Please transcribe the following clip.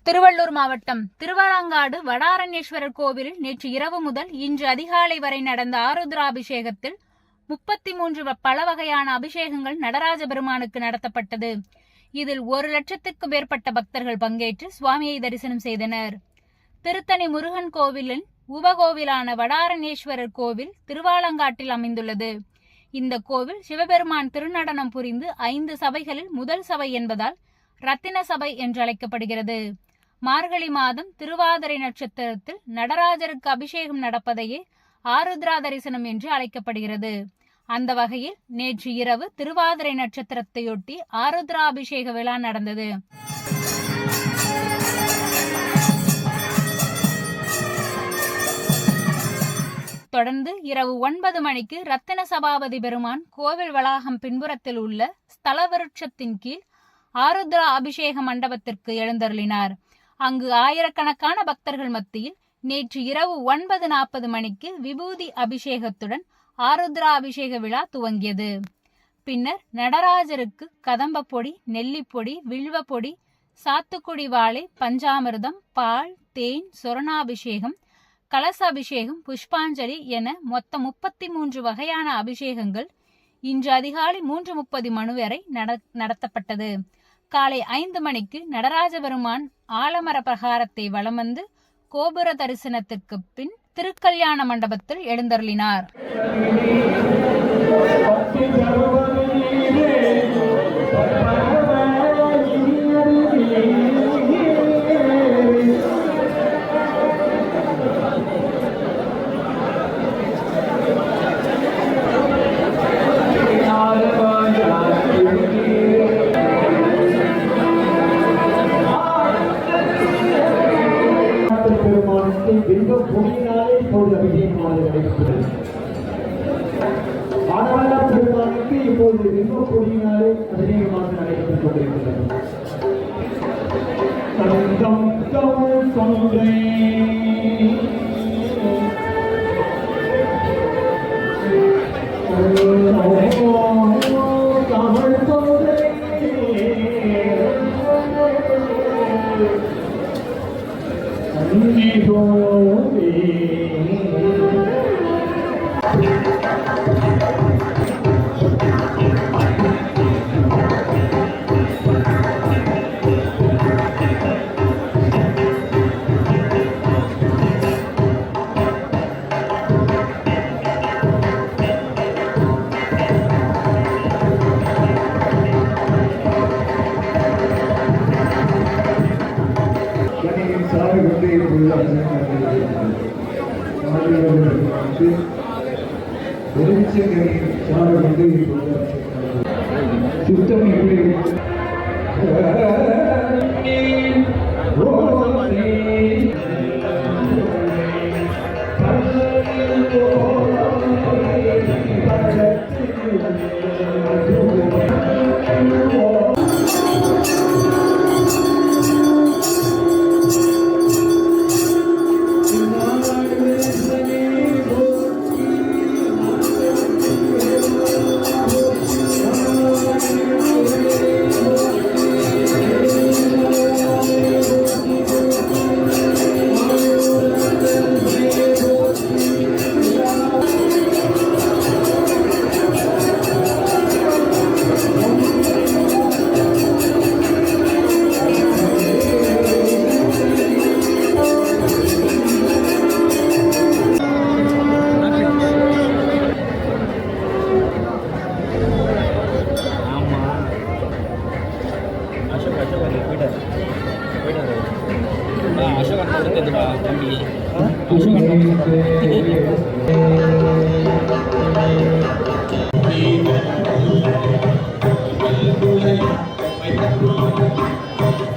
திருவள்ளூர் மாவட்டம் திருவாலங்காடு வடாரண்யேஸ்வரர் கோவிலில் நேற்று இரவு முதல் இன்று அதிகாலை வரை நடந்த ஆருத்ராபிஷேகத்தில் 33 பல வகையான அபிஷேகங்கள் நடராஜ பெருமானுக்கு நடத்தப்பட்டது. இதில் 1,00,000க்கும் மேற்பட்ட பக்தர்கள் பங்கேற்று சுவாமியை தரிசனம் செய்தனர். திருத்தணி முருகன் கோவிலின் உபகோவிலான வடாரண்யேஸ்வரர் கோவில் திருவாலங்காட்டில் அமைந்துள்ளது. இந்த கோவில் சிவபெருமான் திருநடனம் புரிந்து 5 சபைகளில் முதல் சபை என்பதால் ரத்தின சபை என்று அழைக்கப்படுகிறது. மார்கழி மாதம் திருவாதிரை நட்சத்திரத்தில் நடராஜருக்கு அபிஷேகம் நடப்பதையே ஆருத்ரா தரிசனம் என்று அழைக்கப்படுகிறது. அந்த வகையில் நேற்று இரவு திருவாதிரை நட்சத்திரத்தையொட்டி ஆருத்ரா அபிஷேக விழா நடந்தது. தொடர்ந்து இரவு 9 மணிக்கு ரத்தின சபாபதி பெருமான் கோவில் வளாகம் பின்புறத்தில் உள்ள ஸ்தல விருட்சத்தின் கீழ் ஆருத்ரா அபிஷேக மண்டபத்திற்கு எழுந்தருளினார். அங்கு ஆயிரக்கணக்கான பக்தர்கள் மத்தியில் நேற்று இரவு 9:40 மணிக்கு விபூதி அபிஷேகத்துடன் ஆருத்ரா அபிஷேக விழா துவங்கியது. பின்னர் நடராஜருக்கு கதம்ப பொடி, நெல்லிப்பொடி, வில்வப்பொடி, சாத்துக்குடி வாழை, பஞ்சாமிர்தம், பால், தேன், சொர்ணாபிஷேகம், கலசாபிஷேகம், புஷ்பாஞ்சலி என மொத்தம் 33 வகையான அபிஷேகங்கள் இன்று அதிகாலை 3:30 மணி வரை நடத்தப்பட்டது. காலை 5 மணிக்கு நடராஜ பெருமான் ஆலமர பிரகாரத்தை வலம் வந்து கோபுர தரிசனத்துக்கு பின் திருக்கல்யாண மண்டபத்தில் எழுந்தருளினார். பெருமானுக்கு இப்போது வில்வப்பொடியினாலே அதிகமாக நடைபெற்றுக் கொண்டிருக்கிறது. Thank you.